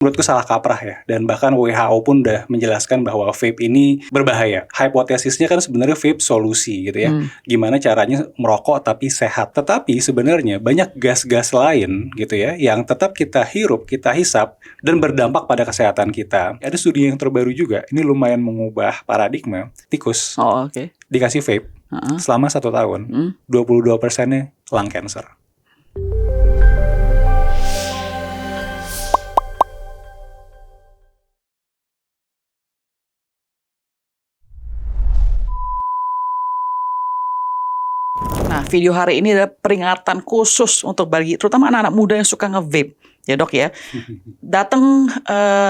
menurutku salah kaprah ya, dan bahkan WHO pun udah menjelaskan bahwa vape ini berbahaya. Hipotesisnya kan sebenarnya vape solusi gitu ya, gimana caranya merokok tapi sehat. Tetapi sebenarnya banyak gas-gas lain gitu ya, yang tetap kita hirup, kita hisap, dan berdampak pada kesehatan kita. Ada studi yang terbaru juga, ini lumayan mengubah paradigma. Tikus dikasih vape selama 1 tahun, 22%-nya lung cancer. Nah, video hari ini adalah peringatan khusus untuk bagi terutama anak-anak muda yang suka nge-vape. Ya dok ya, datang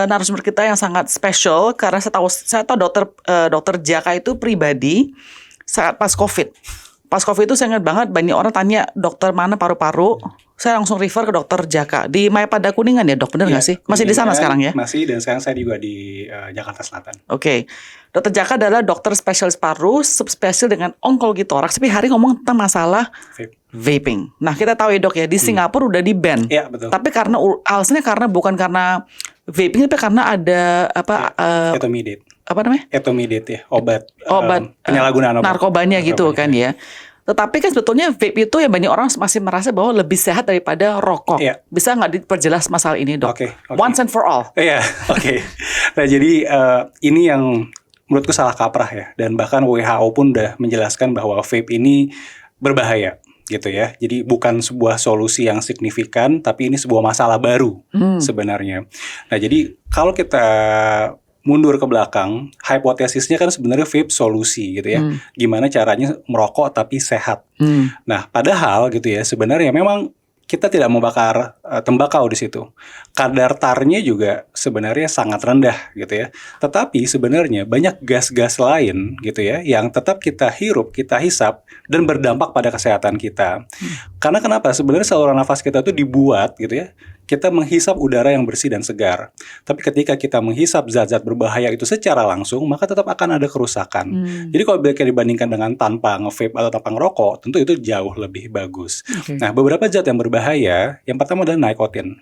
narasumber kita yang sangat spesial karena saya tahu dokter Jaka itu pribadi saat pas COVID. Pas COVID itu saya ingat banget banyak orang tanya dokter mana paru-paru. Saya langsung refer ke dokter Jaka di Mayapada Kuningan ya dok, benar nggak sih? Masih di sana sekarang ya? Masih, dan sekarang saya juga di Jakarta Selatan. Oke. Dokter Jaka adalah dokter spesialis paru, subspesial dengan onkologi toraks. Tapi hari ngomong tentang masalah vaping. Nah kita tahu ya dok ya, di Singapura udah di ban. Iya betul. Tapi karena alasannya bukan karena vaping, tapi karena ada etomidate. Apa namanya? Etomidate ya, obat penyalahgunaan narkobanya gitu kan ya. Tetapi kan sebetulnya vape itu yang banyak orang masih merasa bahwa lebih sehat daripada rokok. Iya. Bisa nggak diperjelas masalah ini dok? Oke. Once and for all. Iya, oke. Nah jadi ini yang menurutku salah kaprah ya, dan bahkan WHO pun udah menjelaskan bahwa vape ini berbahaya gitu ya. Jadi bukan sebuah solusi yang signifikan, tapi ini sebuah masalah baru sebenarnya. Nah jadi kalau kita mundur ke belakang, hipotesisnya kan sebenarnya vape solusi gitu ya. Gimana caranya merokok tapi sehat. Nah, padahal gitu ya, sebenarnya memang kita tidak membakar tembakau di situ. Kadar tarnya juga sebenarnya sangat rendah gitu ya. Tetapi sebenarnya banyak gas-gas lain gitu ya yang tetap kita hirup, kita hisap, dan berdampak pada kesehatan kita. Karena kenapa? Sebenarnya saluran nafas kita tuh dibuat gitu ya, kita menghisap udara yang bersih dan segar. Tapi ketika kita menghisap zat-zat berbahaya itu secara langsung, maka tetap akan ada kerusakan. Jadi kalau dibandingkan dengan tanpa nge-vape atau tanpa ngerokok, tentu itu jauh lebih bagus. Nah, beberapa zat yang berbahaya, yang pertama adalah nikotin.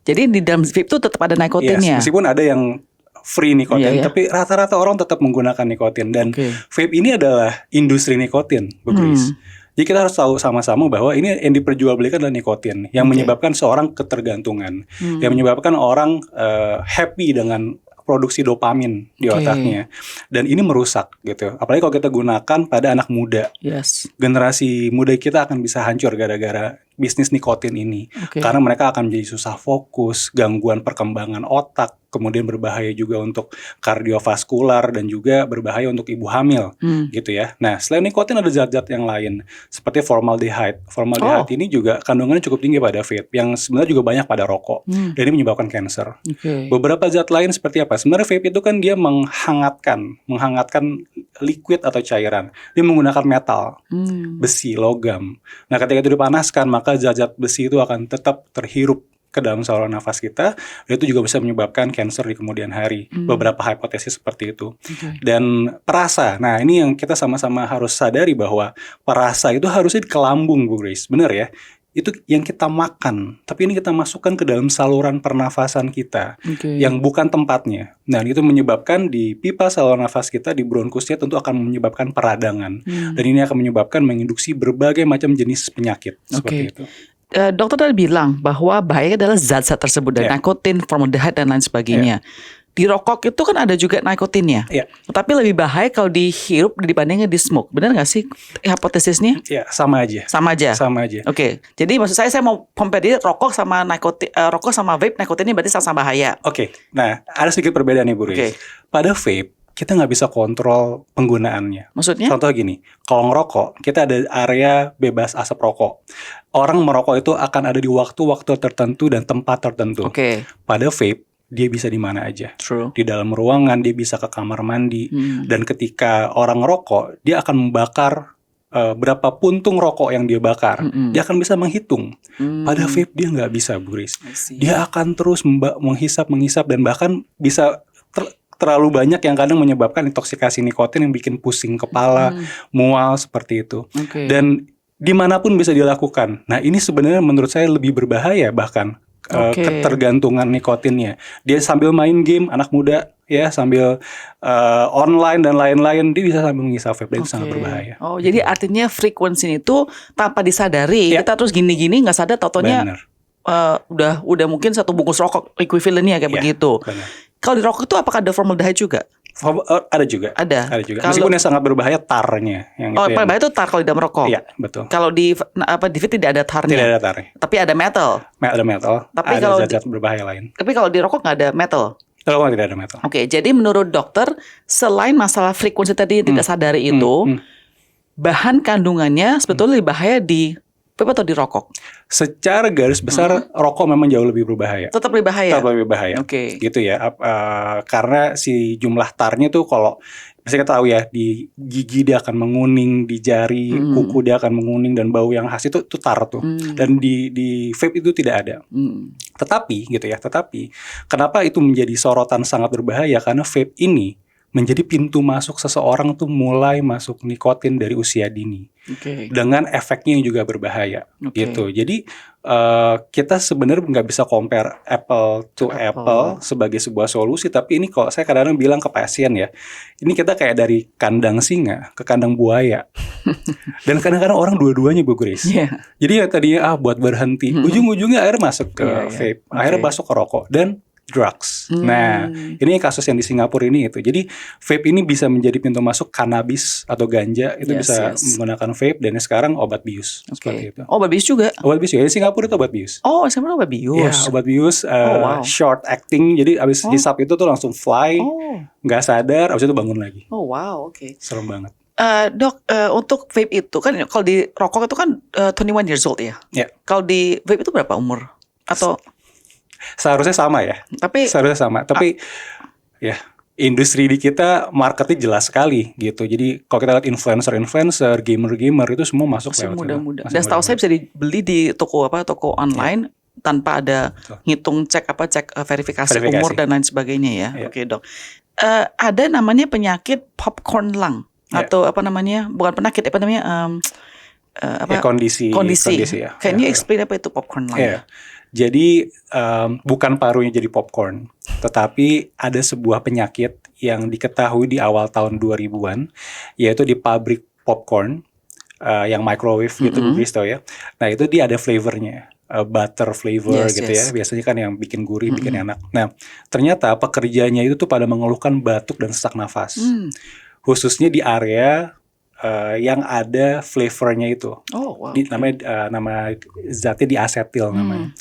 Jadi di dalam vape itu tetap ada nikotinnya? Yes, meskipun ada yang free nikotin, tapi rata-rata orang tetap menggunakan nikotin. Dan vape ini adalah industri nikotin, Bu Grace. Jadi kita harus tahu sama-sama bahwa ini yang diperjualbelikan adalah nikotin, yang menyebabkan seorang ketergantungan, yang menyebabkan orang happy dengan produksi dopamin di otaknya, dan ini merusak gitu. Apalagi kalau kita gunakan pada anak muda, generasi muda kita akan bisa hancur gara-gara bisnis nikotin ini, karena mereka akan menjadi susah fokus, gangguan perkembangan otak, kemudian berbahaya juga untuk kardiovaskular dan juga berbahaya untuk ibu hamil gitu ya. Nah, selain nikotin ada zat-zat yang lain seperti formaldehyde. Formaldehyde ini juga kandungannya cukup tinggi pada vape, yang sebenarnya juga banyak pada rokok, dan ini menyebabkan kanker. Beberapa zat lain seperti apa? Sebenarnya vape itu kan dia menghangatkan liquid atau cairan. Dia menggunakan metal, besi, logam. Nah, ketika itu dipanaskan, maka zat-zat besi itu akan tetap terhirup ke dalam saluran nafas kita, dan itu juga bisa menyebabkan kanker di kemudian hari. Beberapa hipotesis seperti itu. Dan perasa, nah ini yang kita sama-sama harus sadari bahwa perasa itu harusnya di lambung, Bu Grace, benar ya? Itu yang kita makan, tapi ini kita masukkan ke dalam saluran pernafasan kita, yang bukan tempatnya. Nah, itu menyebabkan di pipa saluran nafas kita, di bronkusnya tentu akan menyebabkan peradangan, dan ini akan menyebabkan menginduksi berbagai macam jenis penyakit seperti itu. Dokter tadi bilang bahwa bahaya adalah zat-zat tersebut, dan nikotin, formaldehyde dan lain sebagainya. Di rokok itu kan ada juga nikotinnya. Tapi lebih bahaya kalau dihirup dibandingkan di smoke. Benar nggak sih hipotesisnya? Iya, sama aja. Sama aja. Oke. Jadi maksud saya mau compare rokok sama nikotin, rokok sama vape, nikotinnya berarti sama-sama bahaya. Nah, ada sedikit perbedaan nih, Bu Riz. Pada vape kita nggak bisa kontrol penggunaannya. Maksudnya? Contoh gini, kalau ngerokok, kita ada area bebas asap rokok. Orang merokok itu akan ada di waktu-waktu tertentu dan tempat tertentu. Pada vape, dia bisa di mana aja. Di dalam ruangan, dia bisa ke kamar mandi. Dan ketika orang ngerokok, dia akan membakar berapa puntung rokok yang dia bakar. Dia akan bisa menghitung. Pada vape, dia nggak bisa, Bu Riz. Dia akan terus menghisap, dan bahkan bisa terlalu banyak yang kadang menyebabkan intoksikasi nikotin yang bikin pusing kepala, mual seperti itu. Dan dimanapun bisa dilakukan. Nah, ini sebenarnya menurut saya lebih berbahaya bahkan ketergantungan nikotinnya. Dia sambil main game, anak muda ya, sambil online dan lain-lain, dia bisa sambil mengisap vape, dan itu sangat berbahaya. Oh, jadi artinya frekuensi itu tanpa disadari, kita terus gini-gini nggak sadar, tau-taunya udah mungkin satu bungkus rokok equivalentnya kayak begitu. Kalau di rokok itu apakah ada formaldehyde juga? Ada juga. Ada juga. Meskipun yang sangat berbahaya tarnya. Berbahaya itu tar kalau di dalam rokok. Iya, betul. Kalau di vape tidak ada tarnya. Tidak ada tarnya. Tapi ada metal. Ada metal. Tapi ada kalau zat-zat berbahaya lain. Tapi kalau di rokok nggak ada metal. Rokok tidak ada metal. Oke, jadi menurut dokter, selain masalah frekuensi tadi yang tidak sadari itu, bahan kandungannya sebetulnya lebih bahaya di vape atau di rokok? Secara garis besar rokok memang jauh lebih berbahaya. Tetap lebih bahaya. Tetap lebih bahaya. Oke. Gitu ya. Karena si jumlah tarnya tuh kalau misalnya kita tahu ya, di gigi dia akan menguning, di jari, kuku dia akan menguning, dan bau yang khas itu tar tuh. Dan di vape itu tidak ada. Tetapi gitu ya, kenapa itu menjadi sorotan sangat berbahaya? Karena vape ini menjadi pintu masuk seseorang tuh mulai masuk nikotin dari usia dini. Dengan efeknya yang juga berbahaya gitu. Jadi kita sebenarnya nggak bisa compare apple to apple sebagai sebuah solusi, tapi ini kalau saya kadang-kadang bilang ke pasien ya, ini kita kayak dari kandang singa ke kandang buaya. Dan kadang-kadang orang dua-duanya, Bu Grace. Jadi ya tadinya buat berhenti, ujung-ujungnya akhirnya masuk ke vape, akhirnya masuk ke rokok dan drugs. Nah, ini kasus yang di Singapura ini itu. Jadi vape ini bisa menjadi pintu masuk kanabis atau ganja, itu bisa menggunakan vape, dan sekarang obat bius seperti itu. Obat bius juga. Obat bius ya, di Singapura itu obat bius. Oh, Singapura obat bius. Ya, obat bius short acting. Jadi abis hisap itu tuh langsung fly, nggak sadar, abis itu bangun lagi. Oh wow, oke. Serem banget. Dok, untuk vape itu kan kalau di rokok itu kan 21 years old ya. Kalau di vape itu berapa umur? Atau seharusnya sama ya. Tapi ya industri di kita marketnya jelas sekali gitu. Jadi kalau kita lihat influencer, gamer itu semua masuk lewat muda-muda. Dan setahu saya bisa dibeli di toko online tanpa ada ngitung cek verifikasi umur dan lain sebagainya ya. Oke, Dok. Ada namanya penyakit popcorn lung atau apa namanya? Bukan penyakit, apa namanya? Kondisi ya. Can you explain apa itu popcorn lung? Jadi bukan parunya jadi popcorn, tetapi ada sebuah penyakit yang diketahui di awal tahun 2000-an, yaitu di pabrik popcorn yang microwave gitu, Bugis tau ya. Nah itu dia ada flavornya, butter flavor gitu ya, biasanya kan yang bikin gurih, bikin enak. Nah ternyata pekerjanya itu tuh pada mengeluhkan batuk dan sesak nafas, khususnya di area yang ada flavornya itu. Nama zatnya diasetil namanya.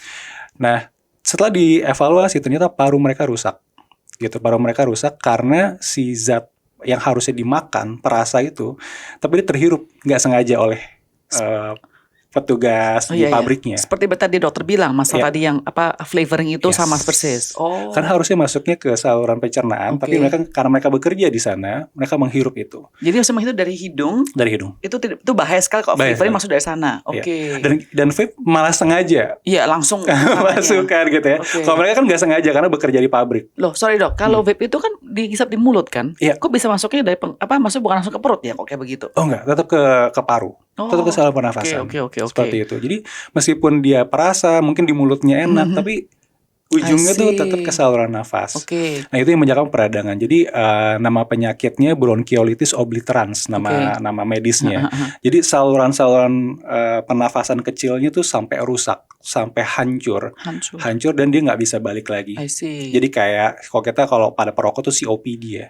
Nah, setelah dievaluasi ternyata paru mereka rusak. Gitu, paru mereka rusak karena si zat yang harusnya dimakan, perasa itu, tapi dia terhirup nggak sengaja oleh petugas di pabriknya. Seperti tadi dokter bilang, masalah tadi yang flavoring itu sama persis. Kan harusnya masuknya ke saluran pencernaan, tapi karena mereka bekerja di sana, mereka menghirup itu. Jadi harusnya itu dari hidung. Dari hidung. Itu bahaya sekali kalau flavoring masuk dari sana. Dan vape malah sengaja. Iya, langsung masukkan gitu ya. Kalau mereka kan nggak sengaja karena bekerja di pabrik. Loh, sorry Dok, kalau vape itu kan dihisap di mulut kan? Kok bisa masuknya dari masuk bukan langsung ke perut ya kok kayak begitu? Oh enggak, tetap ke paru. Tetap ke saluran pernafasan. Seperti itu. Jadi meskipun dia perasa, mungkin di mulutnya enak, tapi ujungnya tuh tetap ke saluran nafas. Nah itu yang menyebabkan peradangan. Jadi nama penyakitnya bronchiolitis obliterans, nama medisnya. Jadi saluran-saluran pernafasan kecilnya tuh sampai rusak, sampai hancur dan dia nggak bisa balik lagi. Jadi kayak kalau pada perokok tuh COPD ya,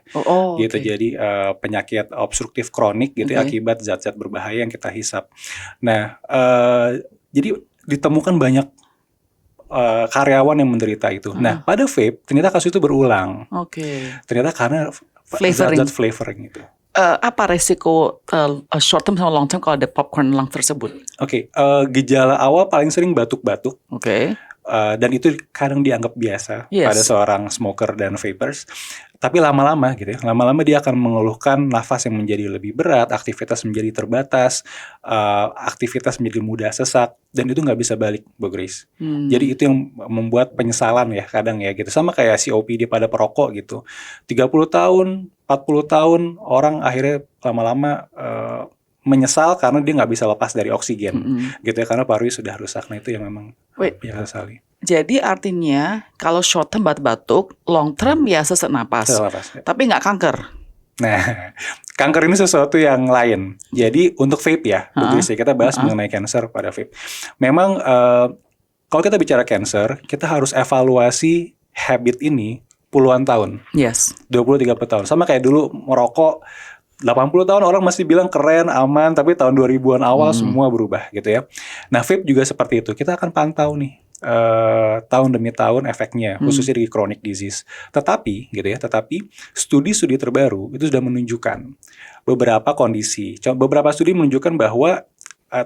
gitu. Jadi penyakit obstruktif kronik gitu akibat zat-zat berbahaya yang kita hisap. Nah jadi ditemukan banyak karyawan yang menderita itu. Nah, pada vape ternyata kasus itu berulang. Ternyata karena zat-zat flavoring itu. Apa resiko short term sama long term kalau ada popcorn lung tersebut? Gejala awal paling sering batuk-batuk. Dan itu kadang dianggap biasa pada seorang smoker dan vapers. Tapi lama-lama gitu ya, lama-lama dia akan mengeluhkan nafas yang menjadi lebih berat, aktivitas menjadi terbatas, aktivitas menjadi mudah sesak, dan itu nggak bisa balik, Bu Grace. Jadi itu yang membuat penyesalan ya kadang ya gitu. Sama kayak COPD pada perokok gitu. 30 tahun, 40 tahun orang akhirnya lama-lama menyesal karena dia nggak bisa lepas dari oksigen gitu ya, karena parunya sudah rusak. Nah itu yang memang biasa sekali. Jadi artinya kalau short term batuk-batuk, long term ya sesak napas. Tapi nggak kanker. Nah, kanker ini sesuatu yang lain. Jadi untuk vape ya, kita bahas mengenai cancer pada vape. Memang kalau kita bicara cancer, kita harus evaluasi habit ini puluhan tahun. Yes. 20-30 tahun. Sama kayak dulu merokok 80 tahun orang masih bilang keren, aman, tapi tahun 2000-an awal semua berubah gitu ya. Nah, vape juga seperti itu. Kita akan pantau nih tahun demi tahun efeknya, khususnya di chronic disease. Tetapi studi-studi terbaru itu sudah menunjukkan beberapa kondisi. Beberapa studi menunjukkan bahwa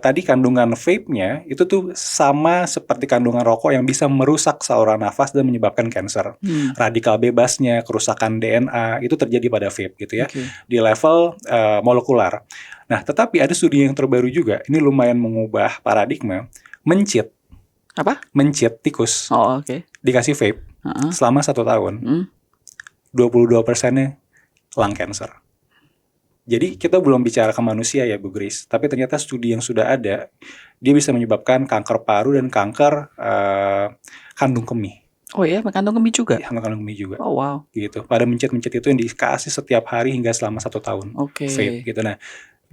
tadi kandungan vape-nya itu tuh sama seperti kandungan rokok yang bisa merusak saluran nafas dan menyebabkan kanker. Radikal bebasnya, kerusakan DNA itu terjadi pada vape gitu ya, di level molekular. Nah, tetapi ada studi yang terbaru juga, ini lumayan mengubah paradigma, mencit tikus. Dikasih vape selama 1 tahun. 22%-nya lung cancer. Jadi kita belum bicara ke manusia ya Bu Grace, tapi ternyata studi yang sudah ada, dia bisa menyebabkan kanker paru dan kanker kandung kemih. Oh ya, kandung kemih juga? Kandung kemih juga. Oh wow. Gitu. Pada mencit-mencit itu yang dikasih setiap hari hingga selama 1 tahun. Vape gitu. Nah,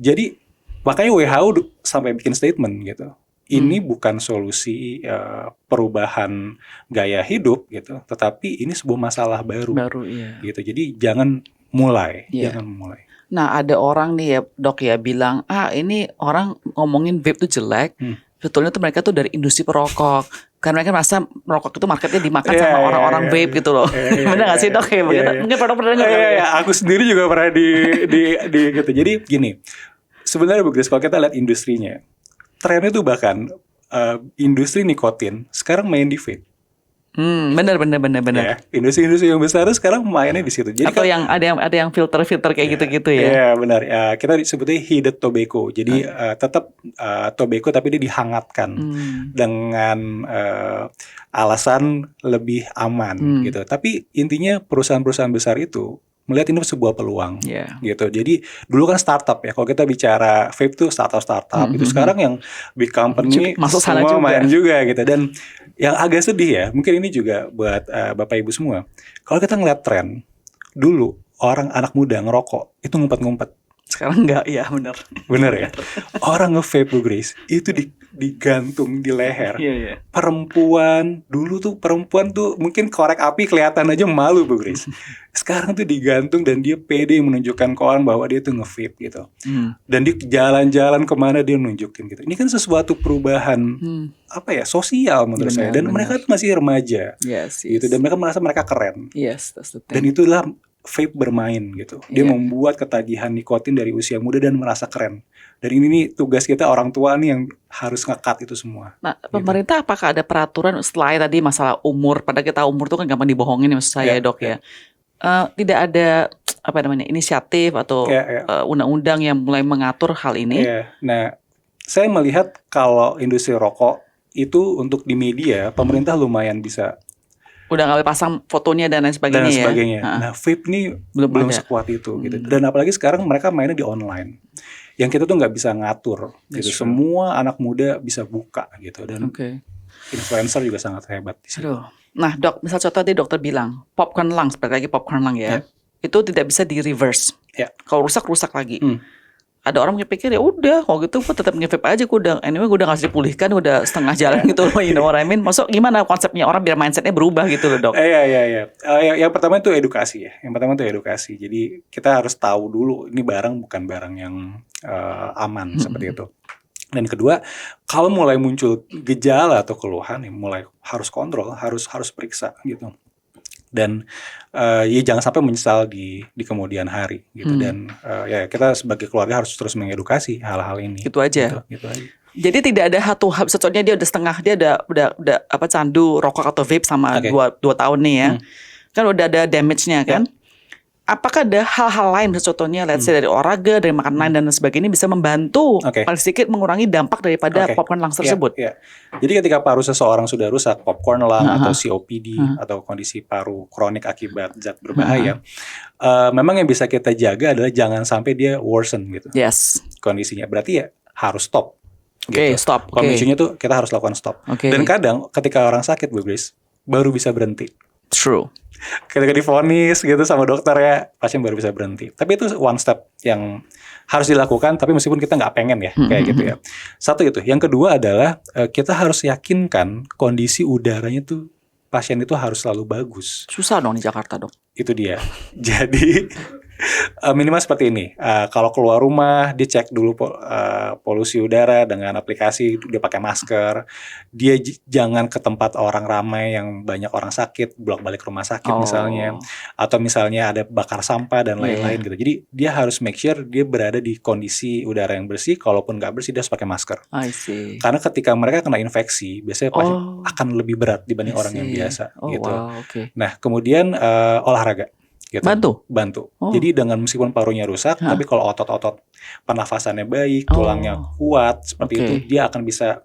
jadi makanya WHO sampai bikin statement gitu. Ini bukan solusi perubahan gaya hidup gitu, tetapi ini sebuah masalah baru. Gitu. Jadi jangan mulai. Nah, ada orang nih ya dok ya bilang, ini orang ngomongin vape itu jelek. Sebetulnya tuh mereka tuh dari industri perokok. Karena mereka merasa merokok itu marketnya dimakan sama orang-orang vape gitu loh. Benar nggak sih dok? Mungkin pernah dengar. Aku sendiri juga pernah di gitu. Jadi gini, sebenarnya Bu Grace, kalau kita lihat industrinya, trennya tuh bahkan industri nikotin sekarang main di vape. Benar. Ya, industri-industri yang besar sekarang mainnya di situ. Jadi atau yang ada yang filter kayak gitu-gitu ya. Iya benar. Kita sebutnya heated tobacco. Jadi tetap tobacco tapi dia dihangatkan dengan alasan lebih aman gitu. Tapi intinya perusahaan-perusahaan besar itu melihat ini sebuah peluang gitu. Jadi dulu kan startup ya. Kalau kita bicara vape tuh startup itu sekarang yang big company masuk semua sana juga. main juga gitu. Dan yang agak sedih ya, mungkin ini juga buat Bapak Ibu semua. Kalau kita ngeliat tren, dulu orang anak muda ngerokok itu ngumpet-ngumpet. Sekarang enggak, ya benar. Bener ya? Orang nge-vape Bu Grace, itu digantung di leher. Perempuan, dulu tuh perempuan tuh mungkin korek api kelihatan aja malu Bu Grace. Sekarang tuh digantung dan dia pede menunjukkan ke orang bahwa dia tuh nge-vape gitu. Dan di jalan-jalan kemana dia nunjukin gitu. Ini kan sesuatu perubahan sosial menurut saya. Dan mereka tuh masih remaja. Gitu. Dan mereka merasa mereka keren. Dan itulah vape bermain gitu. Dia membuat ketagihan nikotin dari usia muda dan merasa keren. Dan ini nih tugas kita orang tua nih yang harus nge-cut itu semua. Nah, pemerintah apakah ada peraturan selain tadi masalah umur? Padahal kita umur tuh kan gampang dibohongin ya maksud saya dok ya. Tidak ada inisiatif atau undang-undang yang mulai mengatur hal ini? Nah, saya melihat kalau industri rokok itu untuk di media pemerintah lumayan bisa. Udah nggak pasang fotonya dan lain sebagainya. Nah, vape nih belum sekuat itu gitu. Dan apalagi sekarang mereka mainnya di online. Yang kita tuh nggak bisa ngatur gitu. Semua anak muda bisa buka gitu. Dan influencer juga sangat hebat di situ. Nah, dok, misal contoh tadi dokter bilang popcorn lung, seperti lagi popcorn lung ya. Itu tidak bisa di reverse. Kalau rusak lagi. Ada orang yang pikir ya udah kalau gitu gue tetap nge-vape aja, gue udah nggak bisa dipulihkan, udah setengah jalan gitu loh, you know what I mean. Maksud gimana konsepnya orang biar mindsetnya berubah gitu loh dok? Yang pertama itu edukasi ya. Jadi kita harus tahu dulu ini barang bukan barang yang aman seperti itu. Dan kedua, kalau mulai muncul gejala atau keluhan, mulai harus kontrol, harus periksa gitu. Dan jangan sampai menyesal di kemudian hari gitu. Dan kita sebagai keluarga harus terus mengedukasi hal-hal ini. Gitu aja. Gitu aja. Jadi tidak ada satu hal, sebetulnya dia udah setengah, dia udah candu rokok atau vape sama 2 tahun nih ya. Kan udah ada damage-nya kan. Apakah ada hal-hal lain contohnya let's say dari olahraga, dari makan lain dan sebagainya bisa membantu paling sedikit mengurangi dampak daripada popcorn lung tersebut? Jadi ketika paru seseorang sudah rusak, popcorn lung atau COPD atau kondisi paru kronik akibat zat berbahaya, memang yang bisa kita jaga adalah jangan sampai dia worsen gitu. Kondisinya. Berarti ya harus stop. Oke, stop. Pemicunya tuh kita harus lakukan stop. Dan kadang ketika orang sakit, Bu Grace, baru bisa berhenti. True. Ketika divonis gitu sama dokter ya, pasien baru bisa berhenti. Tapi itu one step yang harus dilakukan, tapi meskipun kita nggak pengen ya, kayak gitu ya. Satu itu. Yang kedua adalah kita harus yakinkan kondisi udaranya tuh pasien itu harus selalu bagus. Susah dong di Jakarta, Dok. Itu dia. Jadi minimal seperti ini. Kalau keluar rumah, dia cek dulu polusi udara dengan aplikasi. Dia pakai masker. Dia jangan ke tempat orang ramai yang banyak orang sakit, bolak-balik rumah sakit misalnya. Atau misalnya ada bakar sampah dan lain-lain gitu. Jadi dia harus make sure dia berada di kondisi udara yang bersih. Kalaupun nggak bersih, dia harus pakai masker. I see. Karena ketika mereka kena infeksi, biasanya pasti akan lebih berat dibanding orang yang biasa. Gitu. Wow, Nah, kemudian olahraga. Gitu. Bantu. Jadi dengan meskipun parunya rusak, tapi kalau otot-otot pernafasannya baik, tulangnya kuat seperti itu, dia akan bisa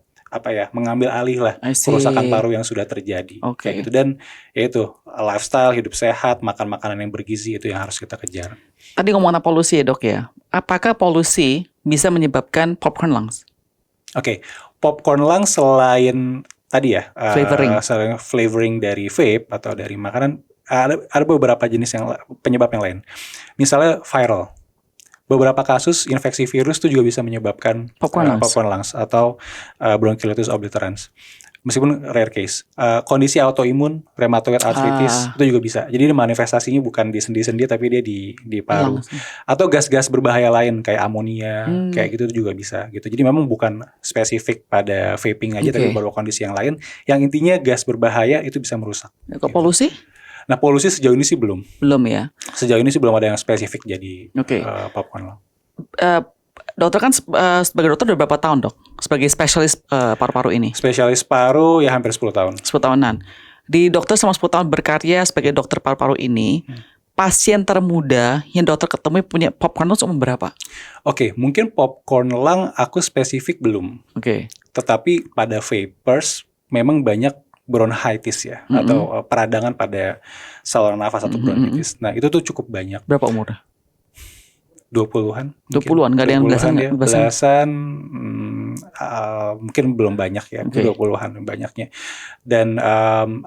mengambil alih lah kerusakan paru yang sudah terjadi. Kayak gitu. Dan ya itu lifestyle, hidup sehat, makan makanan yang bergizi, itu yang harus kita kejar. Tadi ngomongin polusi ya, Dok ya. Apakah polusi bisa menyebabkan popcorn lungs? Popcorn lungs selain tadi ya flavoring dari vape atau dari makanan, ada beberapa jenis penyebab yang lain. Misalnya viral. Beberapa kasus infeksi virus itu juga bisa menyebabkan popcorn lungs atau bronchiolitis obliterans. Meskipun rare case. Kondisi autoimun, rheumatoid arthritis itu juga bisa. Jadi manifestasinya bukan di sendi-sendi tapi dia di paru. Atau gas-gas berbahaya lain kayak amonia, kayak gitu juga bisa gitu. Jadi memang bukan spesifik pada vaping aja tapi beberapa kondisi yang lain. Yang intinya gas berbahaya itu bisa merusak. Kok polusi? Nah, polusi sejauh ini sih belum. Belum ya? Sejauh ini sih belum ada yang spesifik jadi popcorn lung. Dokter kan sebagai dokter udah berapa tahun, Dok? Sebagai spesialis paru-paru ini? Spesialis paru ya hampir 10 tahun. 10 tahunan. Di dokter selama 10 tahun berkarya sebagai dokter paru-paru ini, pasien termuda yang dokter ketemu punya popcorn lung umur berapa? Mungkin popcorn lung aku spesifik belum. Tetapi pada vapers memang banyak bronchitis ya, atau peradangan pada saluran nafas atau bronchitis. Nah, itu tuh cukup banyak. Berapa umurnya? 20-an. 20-an, nggak ada yang belasan. Mungkin belum banyak ya, 20-an banyaknya. Dan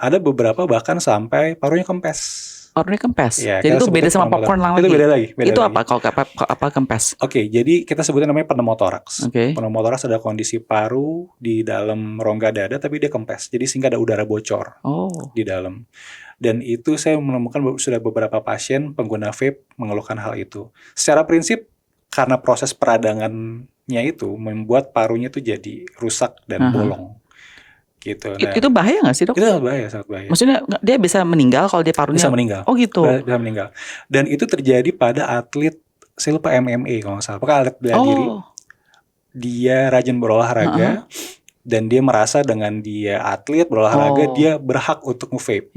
ada beberapa bahkan sampai parunya kempes. Parunya kempes? Ya, jadi itu beda sama popcorn lung lagi? Itu beda lagi. Itu apa kalau apa kempes? Jadi kita sebutnya namanya pneumotoraks. Pneumotoraks ada kondisi paru di dalam rongga dada tapi dia kempes. Jadi sehingga ada udara bocor di dalam. Dan itu saya menemukan sudah beberapa pasien pengguna vape mengeluhkan hal itu. Secara prinsip karena proses peradangannya itu membuat parunya itu jadi rusak dan bolong. Gitu. Nah, itu bahaya nggak sih, Dok? Itu sangat bahaya. Maksudnya dia bisa meninggal kalau dia parunya? Bisa meninggal. Oh gitu. Bisa meninggal. Dan itu terjadi pada atlet, saya lupa MMA kalau nggak salah. Pokoknya atlet bela diri. Dia rajin berolahraga. Dan dia merasa dengan dia atlet berolahraga, dia berhak untuk nge-vape.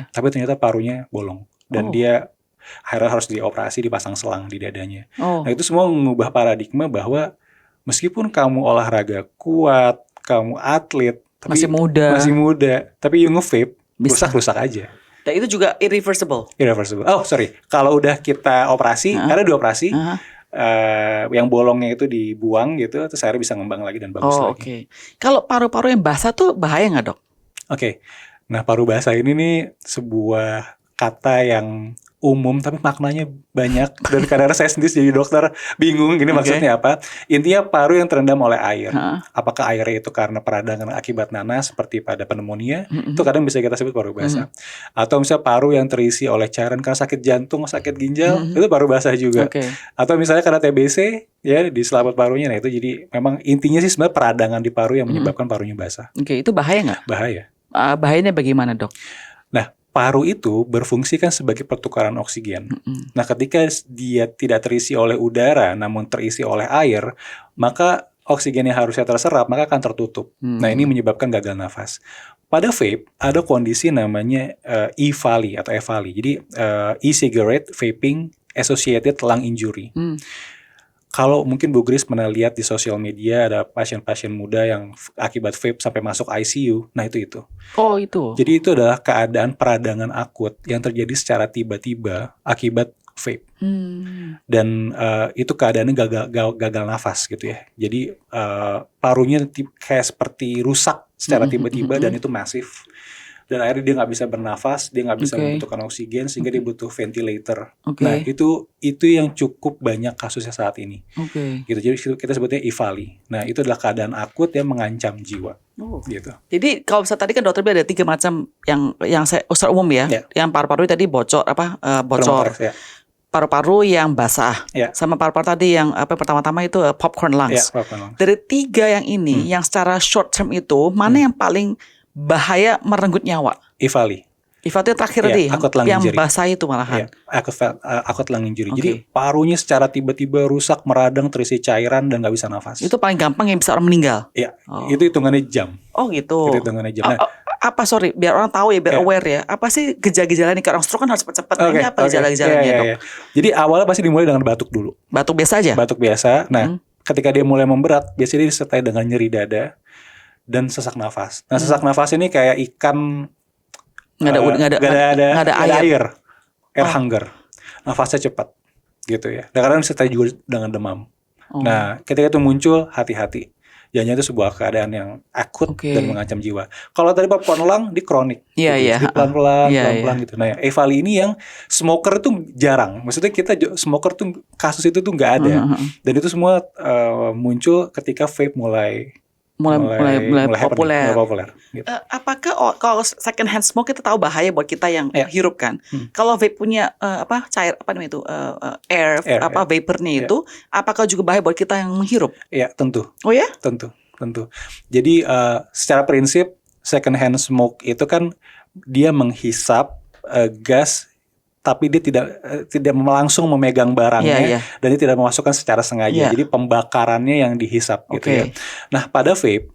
Tapi ternyata parunya bolong. Dan dia akhirnya harus dioperasi, dipasang selang di dadanya. Nah itu semua mengubah paradigma bahwa meskipun kamu olahraga kuat, kamu atlet, tapi masih muda, tapi you nge-vape, rusak aja. Dan itu juga irreversible. Kalau udah kita operasi, ada 2 operasi, yang bolongnya itu dibuang gitu, terus akhirnya bisa ngembang lagi dan bagus lagi. Kalau paru-paru yang basah tuh bahaya nggak, Dok? Nah paru basah ini nih sebuah kata yang umum tapi maknanya banyak dan kadang saya sendiri jadi dokter bingung gini maksudnya apa. Intinya paru yang terendam oleh air. Apakah airnya itu karena peradangan akibat nanas seperti pada pneumonia, itu kadang bisa kita sebut paru basah. Atau misalnya paru yang terisi oleh cairan karena sakit jantung, sakit ginjal, itu paru basah juga. Atau misalnya karena TBC ya di selaput parunya. Nah itu jadi memang intinya sih sebenarnya peradangan di paru yang menyebabkan parunya basah. Itu bahaya nggak? Bahaya. Bahayanya bagaimana, Dok? Nah, paru itu berfungsi kan sebagai pertukaran oksigen. Nah, ketika dia tidak terisi oleh udara, namun terisi oleh air, maka oksigen yang harusnya terserap, maka akan tertutup. Nah, ini menyebabkan gagal nafas. Pada vape, ada kondisi namanya e-vali atau e-vali. Jadi, e-cigarette vaping associated lung injury. Kalau mungkin Bu Grace pernah lihat di sosial media ada pasien-pasien muda yang akibat vape sampai masuk ICU, nah itu. Jadi itu adalah keadaan peradangan akut yang terjadi secara tiba-tiba akibat vape. Dan itu keadaannya gagal nafas gitu ya. Jadi parunya kayak seperti rusak secara tiba-tiba dan itu masif. Dan akhirnya dia nggak bisa bernafas, dia nggak bisa membutuhkan oksigen sehingga dia butuh ventilator. Nah itu yang cukup banyak kasusnya saat ini. Gitu. Jadi kita sebutnya EVALI. Nah itu adalah keadaan akut yang mengancam jiwa. Gitu. Jadi kalau misalnya tadi kan dokter bilang ada 3 macam yang secara umum ya. Yang paru-paru tadi bocor bocor. Paru-paru yang basah, sama paru-paru tadi yang pertama-tama itu popcorn lungs. Dari 3 yang ini, yang secara short term itu mana yang paling bahaya merenggut nyawa? EVALI itu yang terakhir tadi, yang basah itu malahan. Akut lung injury. Jadi parunya secara tiba-tiba rusak, meradang, terisi cairan dan nggak bisa nafas. Itu paling gampang yang bisa orang meninggal. Iya, itu hitungannya jam. Oh gitu. Itu hitungannya jam. Nah, biar orang tahu ya, biar aware ya. Apa sih gejala-gejala ini? Kayak orang stroke kan harus cepat-cepat. Ini apa gejala-gejalanya dok? Jadi awalnya pasti dimulai dengan batuk dulu. Batuk biasa aja? Batuk biasa. Nah, ketika dia mulai memberat, biasanya disertai dengan nyeri dada dan sesak nafas. Nah, sesak nafas ini kayak ikan nggak ada air hunger. Nafasnya cepat gitu ya. Dan kadang disertai juga dengan demam. Nah, ketika itu muncul, hati-hati. Jangan itu sebuah keadaan yang akut dan mengancam jiwa. Kalau tadi popcorn lung, di kronik. Jadi pelan-pelan gitu. Nah, EVALI ini yang smoker itu jarang. Maksudnya kita smoker tuh kasus itu tuh nggak ada. Dan itu semua muncul ketika vape mulai populer. Gitu. Apakah kalau second hand smoke kita tahu bahaya buat kita yang hirup kan? Kalau vape punya air vapornya itu, apakah juga bahaya buat kita yang menghirup? Iya, tentu. Oh ya? Tentu. Jadi secara prinsip second hand smoke itu kan dia menghisap gas, tapi dia tidak langsung memegang barangnya dan dia tidak memasukkan secara sengaja. Jadi pembakarannya yang dihisap gitu ya. Nah, pada vape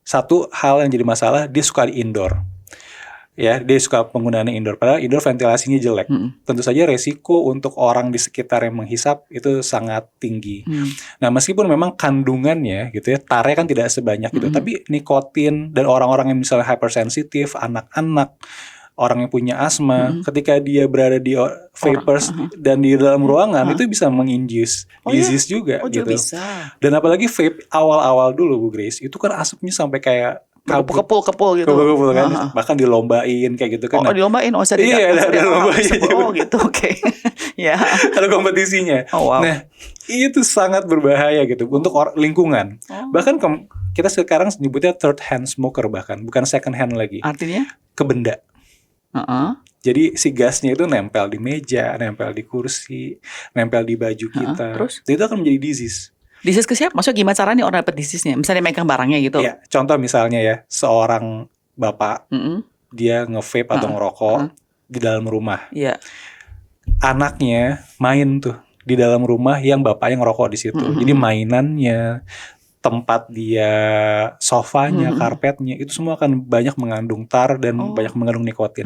satu hal yang jadi masalah, dia suka di indoor. Ya, dia suka penggunaannya indoor. Padahal indoor ventilasinya jelek. Tentu saja resiko untuk orang di sekitar yang menghisap itu sangat tinggi. Nah, meskipun memang kandungannya gitu ya, tarnya kan tidak sebanyak gitu, tapi nikotin dan orang-orang yang misalnya hypersensitif, anak-anak, orang yang punya asma, ketika dia berada di vapors dan di dalam ruangan itu bisa menginduce disease juga gitu. Bisa. Dan apalagi vape awal-awal dulu Bu Grace, itu kan asapnya sampai kayak kepul gitu. Kepul kan, bahkan dilombain kayak gitu kan. Dilombain, dilombain. Gitu, oke. Ya. Ada kompetisinya. Nah, itu sangat berbahaya gitu untuk lingkungan. Bahkan kita sekarang nyebutnya third hand smoker bahkan, bukan second hand lagi. Artinya? Ke benda. Jadi si gasnya itu nempel di meja, nempel di kursi, nempel di baju kita. Terus? Itu akan menjadi disease. Disease ke siapa? Maksudnya gimana caranya orang dapat disease-nya? Misalnya megang barangnya gitu. Ya, contoh misalnya ya, seorang bapak dia nge-vape atau ngerokok di dalam rumah. Anaknya main tuh di dalam rumah yang bapaknya ngerokok di situ. Jadi mainannya, tempat dia, sofanya, karpetnya, itu semua akan banyak mengandung tar dan banyak mengandung nikotin.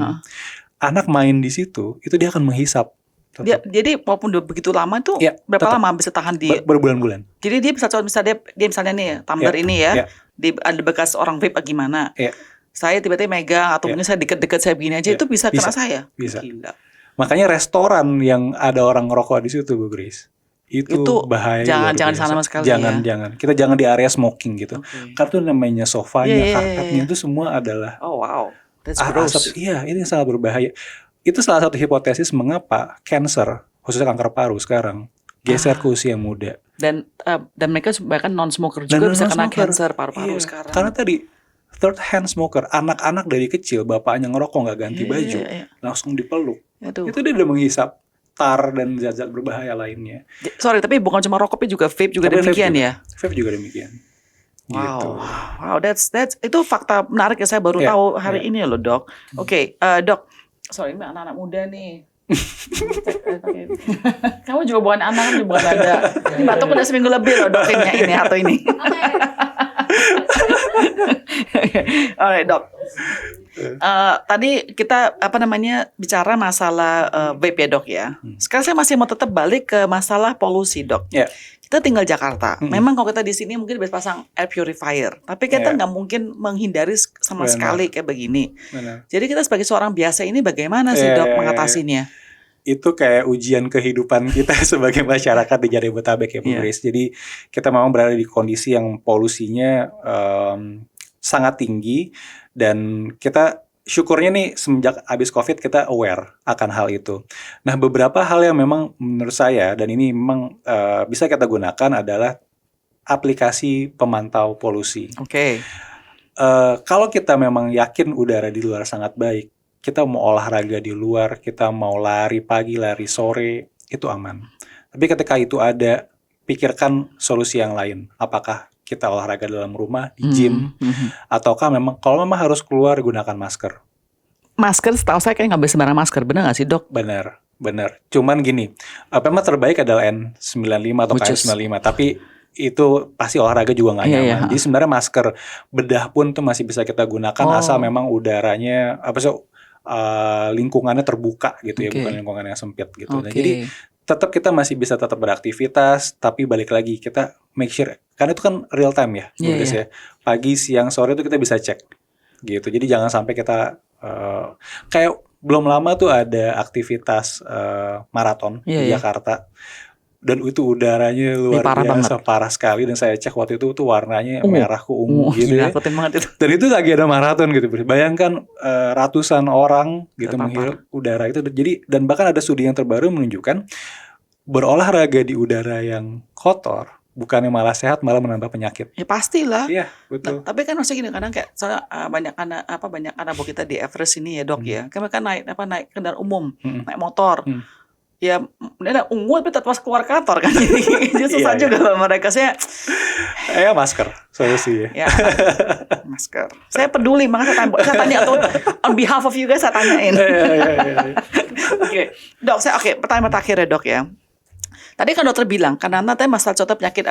Anak main di situ, itu dia akan menghisap. Jadi walaupun udah begitu lama tuh, berapa lama bisa tahan di? Berbulan-bulan. Jadi dia bisa dia misalnya nih, tumbler ini ya, ada bekas orang vape gimana? Saya tiba-tiba megang atau mungkin saya deket-deket saya begini aja, itu bisa kena saya. Bisa. Gila. Makanya restoran yang ada orang ngerokok di situ, Bu Grace. Itu bahaya. Jangan di sana sama sekali. Jangan. Kita jangan di area smoking gitu. Karena itu namanya sofanya, karpetnya itu semua adalah. Oh wow, that's gross. Ini sangat berbahaya. Itu salah satu hipotesis mengapa cancer, khususnya kanker paru sekarang geser ke usia muda. Dan mereka bahkan non smoker juga bisa kena cancer paru-paru sekarang. Karena tadi third hand smoker, anak-anak dari kecil bapaknya ngerokok nggak ganti baju, langsung dipeluk. Itu dia udah menghisap tar dan zat-zat berbahaya lainnya. Sorry, tapi bukan cuma rokok, tapi juga vape juga demikian ya? Vape juga demikian. Wow, gitu. Wow, that's itu fakta menarik yang saya baru tahu hari ini loh dok. Oke, dok, sorry ini anak-anak muda nih. Kamu juga bukan anak, juga bukan ada. Ini batuk udah seminggu lebih loh dok ini atau ini. Alright dok. Tadi kita bicara masalah vape ya dok ya. Sekarang saya masih mau tetap balik ke masalah polusi dok. Kita tinggal Jakarta. Memang kalau kita di sini mungkin bisa pasang air purifier, tapi kita nggak mungkin menghindari sama sekali kayak begini. Jadi kita sebagai seorang biasa ini bagaimana sih dok mengatasinya? itu kayak ujian kehidupan kita sebagai masyarakat di Jabodetabek ya Bu Grace. Jadi kita memang berada di kondisi yang polusinya sangat tinggi, dan kita syukurnya nih semenjak habis COVID kita aware akan hal itu. Nah, beberapa hal yang memang menurut saya dan ini memang bisa kita gunakan adalah aplikasi pemantau polusi. Kalau kita memang yakin udara di luar sangat baik, kita mau olahraga di luar, kita mau lari pagi, lari sore, itu aman. Tapi ketika itu ada, pikirkan solusi yang lain. Apakah kita olahraga dalam rumah, di gym, ataukah memang kalau memang harus keluar gunakan masker. Masker setahu saya kayak nggak boleh sembarang masker, benar nggak sih Dok? Benar. Cuman gini, memang terbaik adalah N95 atau KN95, tapi itu pasti olahraga juga nggak nyaman. Jadi sebenarnya masker bedah pun tuh masih bisa kita gunakan asal memang udaranya lingkungannya terbuka gitu ya, bukan lingkungan yang sempit gitu. Nah, jadi tetap kita masih bisa tetap beraktivitas, tapi balik lagi kita make sure, karena itu kan real time ya, ya. Pagi, siang, sore itu kita bisa cek gitu. Jadi jangan sampai kita kayak belum lama tuh ada aktivitas maraton di Jakarta. Dan itu udaranya luar biasa parah sekali, dan saya cek waktu itu tuh warnanya merah ke ungu gitu ya. Dan itu lagi ada maraton gitu. Bayangkan ratusan orang gitu menghirup udara itu. Jadi dan bahkan ada studi yang terbaru menunjukkan berolahraga di udara yang kotor bukannya malah sehat, malah menambah penyakit. Ya pastilah. Iya, betul. Tapi kan maksudnya gini, kadang kayak soalnya banyak anak kita di Everest ini ya Dok ya. Kan mereka naik kendaraan umum, naik motor. Ya, ada ungu tapi tetap keluar kantor kan. Jadi susah juga mereka. Saya masker solusi ya. Masker. Saya peduli, makanya saya tanya tuh on behalf of you guys, saya tanyain. Oke. Dok, pertanyaan terakhir ya Dok ya. Tadi kan dokter bilang karena nanti masalah contoh penyakit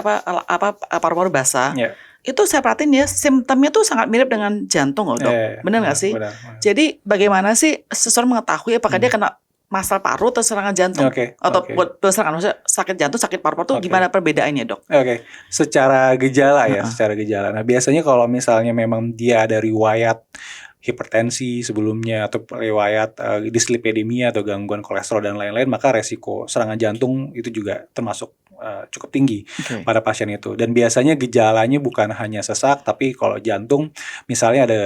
paru-paru basah. Itu saya perhatiin ya, simptomnya tuh sangat mirip dengan jantung loh Dok. Benar nggak sih? Benar. Jadi bagaimana sih seseorang mengetahui apakah dia kena masalah paru atau serangan jantung, atau buat serangan, maksudnya sakit jantung, sakit paru-paru tuh gimana perbedaannya Dok? Secara gejala ya, secara gejala. Nah biasanya kalau misalnya memang dia ada riwayat hipertensi sebelumnya atau riwayat dislipidemia atau gangguan kolesterol dan lain-lain, maka resiko serangan jantung itu juga termasuk cukup tinggi pada pasien itu. Dan biasanya gejalanya bukan hanya sesak, tapi kalau jantung misalnya ada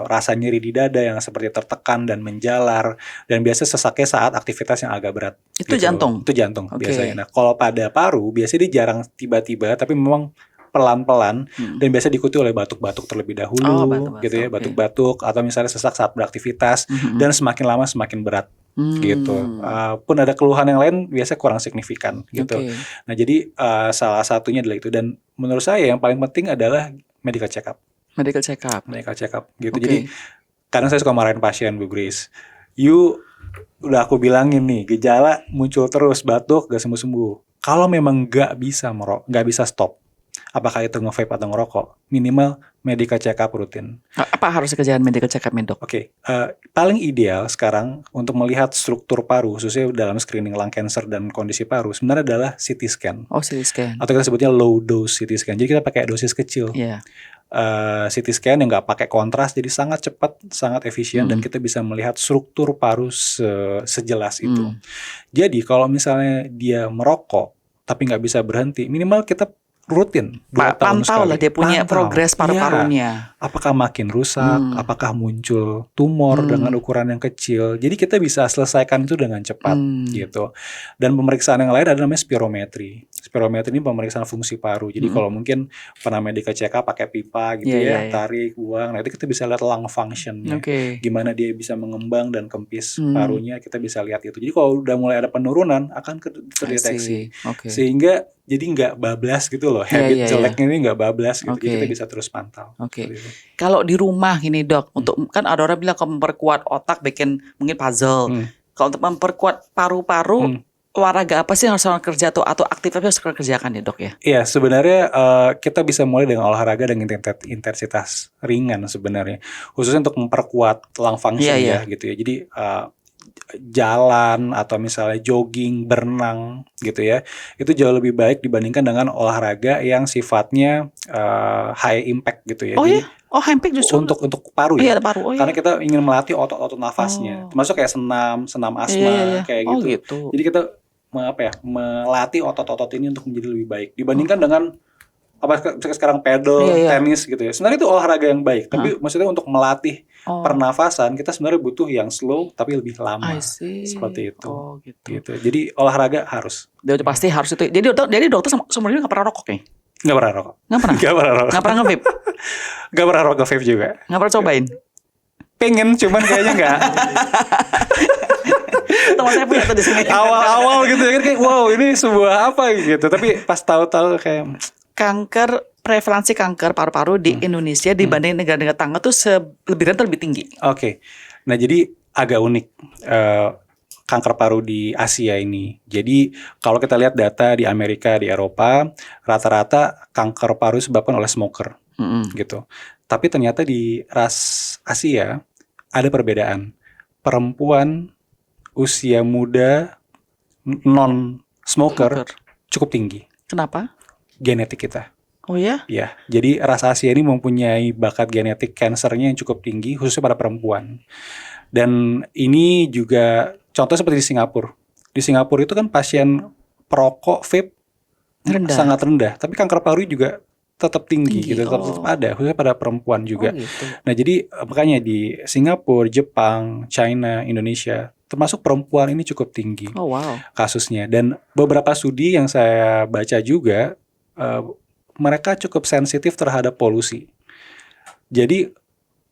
rasa nyeri di dada yang seperti tertekan dan menjalar, dan biasa sesaknya saat aktivitas yang agak berat. Itu gitu. Itu jantung biasanya. Nah kalau pada paru biasanya dia jarang tiba-tiba, tapi memang pelan-pelan, dan biasa diikuti oleh batuk-batuk terlebih dahulu, gitu ya, batuk-batuk atau misalnya sesak saat beraktivitas, dan semakin lama semakin berat. Gitu. Pun ada keluhan yang lain biasa kurang signifikan gitu. Nah jadi salah satunya adalah itu, dan menurut saya yang paling penting adalah medical check up gitu. Jadi kadang saya suka marahin pasien Bu Grace, udah aku bilangin nih gejala muncul terus, batuk gak sembuh-sembuh. Kalau memang gak bisa stop, apakah itu nge-vape atau ngerokok, minimal medical check up rutin. Apa harus kerjaan medical check up Dok? Paling ideal sekarang untuk melihat struktur paru, khususnya dalam screening lung cancer dan kondisi paru, sebenarnya adalah CT scan. CT scan. Atau kita sebutnya low dose CT scan. Jadi kita pakai dosis kecil. CT scan yang nggak pakai kontras, jadi sangat cepat, sangat efisien, dan kita bisa melihat struktur paru sejelas itu. Jadi kalau misalnya dia merokok tapi nggak bisa berhenti, minimal kita rutin 2 tahun sekali. Pantau lah dia punya progres paru-parunya. Apakah makin rusak, apakah muncul tumor dengan ukuran yang kecil. Jadi kita bisa selesaikan itu dengan cepat gitu. Dan pemeriksaan yang lain ada namanya spirometri. Spirometri ini pemeriksaan fungsi paru. Jadi kalau mungkin pernah medical check up pakai pipa gitu tarik, buang. Nah itu kita bisa lihat lung function-nya. Gimana dia bisa mengembang dan kempis parunya, kita bisa lihat itu. Jadi kalau udah mulai ada penurunan akan terdeteksi. Sehingga jadi nggak bablas gitu loh, habit jeleknya ini nggak bablas gitu, jadi kita bisa terus pantau. Kalau di rumah gini Dok, untuk kan ada orang bilang kalau memperkuat otak bikin mungkin puzzle. Kalau untuk memperkuat paru-paru, olahraga apa sih yang harus orang kerja atau aktivitas harus kerjakan ya Dok ya? Iya sebenarnya kita bisa mulai dengan olahraga dengan intensitas ringan sebenarnya, khususnya untuk memperkuat lung function gitu ya. Jadi jalan atau misalnya jogging, berenang gitu ya, itu jauh lebih baik dibandingkan dengan olahraga yang sifatnya high impact gitu ya. Jadi, ya? High impact justru untuk paru ya. Iya, paru. Karena kita ingin melatih otot-otot nafasnya, termasuk kayak senam asma kayak gitu. Jadi kita melatih otot-otot ini untuk menjadi lebih baik dibandingkan dengan sekarang pedal, tenis gitu ya. Sebenarnya itu olahraga yang baik, tapi maksudnya untuk melatih pernafasan kita sebenarnya butuh yang slow tapi lebih lama. Seperti itu. Gitu. Jadi olahraga harus. Pasti harus itu. Jadi dokter seumur hidup nggak pernah rokok nih? Nggak pernah rokok. Nggak pernah. Nggak pernah nge-vape. Nggak pernah rokok vape juga. Nggak pernah cobain. Pengen, cuman kayaknya nggak. Teman saya punya tuh di sini. Awal-awal gitu ya kan kayak wow ini sebuah apa gitu. Tapi pas tahu-tahu kayak prevalensi kanker paru-paru di Indonesia dibanding negara-negara tetangga tuh lebih tinggi. Oke. Nah, jadi agak unik kanker paru di Asia ini. Jadi kalau kita lihat data di Amerika, di Eropa, rata-rata kanker paru disebabkan oleh smoker. Gitu. Tapi ternyata di ras Asia ada perbedaan. Perempuan usia muda non smoker cukup tinggi. Kenapa? Genetik kita. Oh ya? Ya, jadi ras Asia ini mempunyai bakat genetik kansernya yang cukup tinggi, khususnya pada perempuan. Dan ini juga contoh seperti di Singapura. Di Singapura itu kan pasien perokok vape sangat rendah, tapi kanker paru juga tetap tinggi. Gitu, tetap ada, khususnya pada perempuan juga. Gitu. Nah, jadi makanya di Singapura, Jepang, China, Indonesia, termasuk perempuan ini cukup tinggi kasusnya. Dan beberapa studi yang saya baca juga, mereka cukup sensitif terhadap polusi. Jadi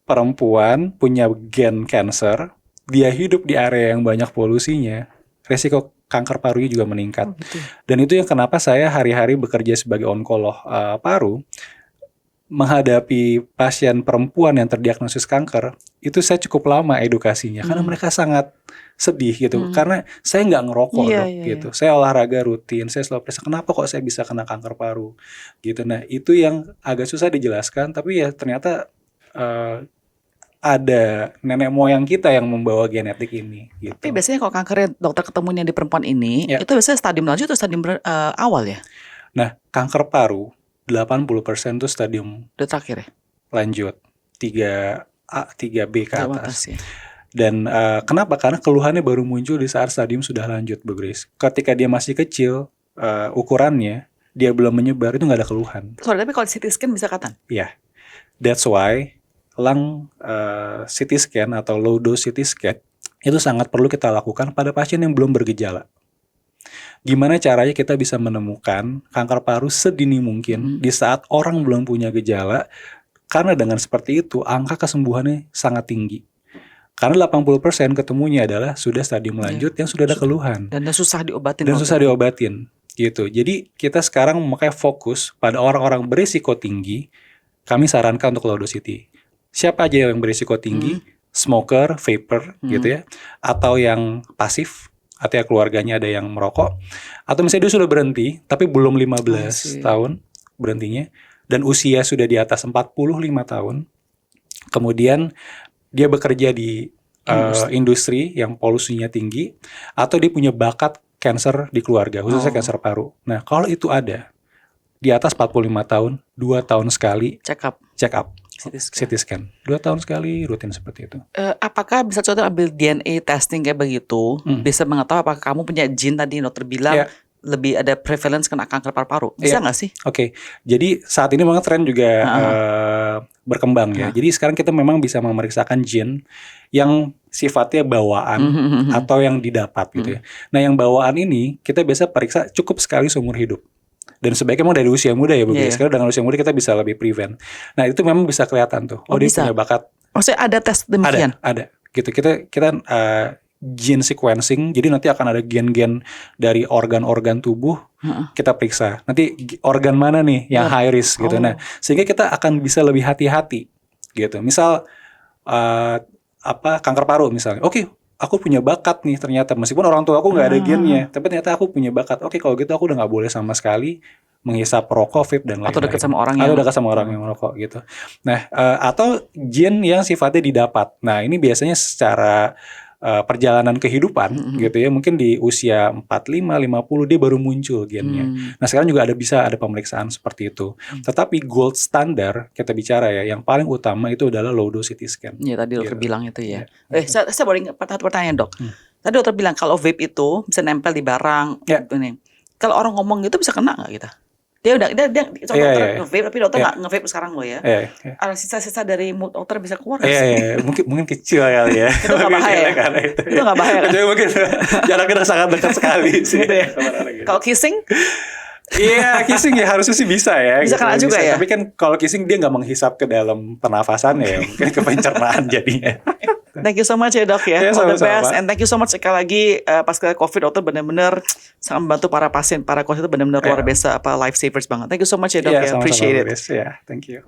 perempuan punya gen cancer, dia hidup di area yang banyak polusinya, resiko kanker parunya juga meningkat. Gitu. Dan itu yang kenapa saya hari-hari bekerja sebagai onkolog paru, menghadapi pasien perempuan yang terdiagnosis kanker, itu saya cukup lama edukasinya, karena mereka sangat sedih gitu, karena saya nggak ngerokok dok, gitu. Saya olahraga rutin, saya selalu periksa kenapa kok saya bisa kena kanker paru, gitu. Nah itu yang agak susah dijelaskan, tapi ya ternyata ada nenek moyang kita yang membawa genetik ini. Gitu. Tapi biasanya kalau kankernya dokter ketemunya di perempuan ini, itu biasanya stadium lanjut atau stadium awal ya? Nah kanker paru 80% itu stadium udah terakhir ya? Lanjut 3A, 3B ke atas. Ya. Dan kenapa? Karena keluhannya baru muncul di saat stadium sudah lanjut, Bu Grace. Ketika dia masih kecil, ukurannya, dia belum menyebar, itu nggak ada keluhan. Sorry, tapi kalau CT scan bisa kelihatan? Iya. That's why lung CT scan atau low dose CT scan itu sangat perlu kita lakukan pada pasien yang belum bergejala. Gimana caranya kita bisa menemukan kanker paru sedini mungkin di saat orang belum punya gejala, karena dengan seperti itu angka kesembuhannya sangat tinggi. Karena 80% ketemunya adalah sudah stadium lanjut yang sudah ada keluhan. Dan susah diobatin. Gitu. Jadi kita sekarang memakai fokus pada orang-orang berisiko tinggi. Kami sarankan untuk low dose CT. Siapa aja yang berisiko tinggi? Smoker, vapor gitu ya. Atau yang pasif, artinya keluarganya ada yang merokok. Atau misalnya dia sudah berhenti, tapi belum 15 tahun berhentinya. Dan usia sudah di atas 45 tahun. Kemudian dia bekerja di industri yang polusinya tinggi, atau dia punya bakat kanker di keluarga, khususnya kanker paru. Nah, kalau itu ada di atas 45 tahun, 2 tahun sekali check up CT scan. 2 tahun sekali rutin seperti itu. Apakah bisa contoh ambil DNA testing kayak begitu, bisa mengetahui apakah kamu punya gene tadi dokter bilang lebih ada prevalence kena kanker paru-paru? Bisa nggak sih? Oke. Jadi saat ini memang tren juga berkembang ya. Jadi sekarang kita memang bisa memeriksakan gene yang sifatnya bawaan atau yang didapat gitu ya. Nah yang bawaan ini kita biasa periksa cukup sekali seumur hidup. Dan sebaiknya memang dari usia muda ya Bu Grace. Karena dengan usia muda kita bisa lebih prevent. Nah itu memang bisa kelihatan tuh. Dia punya bakat. Maksudnya ada tes demikian? Ada. Gitu. Kita gene sequencing, jadi nanti akan ada gen-gen dari organ-organ tubuh kita periksa. Nanti organ mana nih yang high risk gitu. Nah, sehingga kita akan bisa lebih hati-hati gitu. Misal kanker paru misalnya. Oke, aku punya bakat nih ternyata, meskipun orang tua aku nggak ada gennya, tapi ternyata aku punya bakat. Oke, kalau gitu aku udah nggak boleh sama sekali menghisap rokok, vape dan lain-lain. Atau dekat sama orang yang merokok gitu. Nah, atau gen yang sifatnya didapat. Nah, ini biasanya secara perjalanan kehidupan gitu ya, mungkin di usia 45, 50 dia baru muncul gennya. Nah sekarang juga bisa ada pemeriksaan seperti itu. Tetapi gold standar kita bicara ya, yang paling utama itu adalah low dose CT scan. Iya tadi dokter gitu. bilang itu ya. Saya boleh satu pertanyaan dok. Tadi dokter bilang kalau vape itu bisa nempel di barang. Ini. Kalau orang ngomong gitu bisa kena nggak kita? Dia dokter nge-vape tapi dokter nggak nge-vape sekarang loh ya. Ada sisa-sisa dari mood dokter bisa keluar nggak sih? Mungkin kecil kali ya. Itu nggak bahaya. Itu nggak bahaya. Jadi mungkin jaraknya sangat dekat sekali sih. Gitu ya. Kalau kissing? Iya, kissing ya harusnya sih bisa ya. Bisa kena juga ya. Tapi kan kalau kissing dia nggak menghisap ke dalam pernafasan ya, mungkin ke pencernaan jadinya. Thank you so much ya dok ya, all the best, and thank you so much sekali lagi pas COVID dokter benar-benar sangat membantu para pasien, para COVID itu benar-benar luar biasa, life savers banget. Thank you so much ya dok ya, appreciate it. Ya, thank you.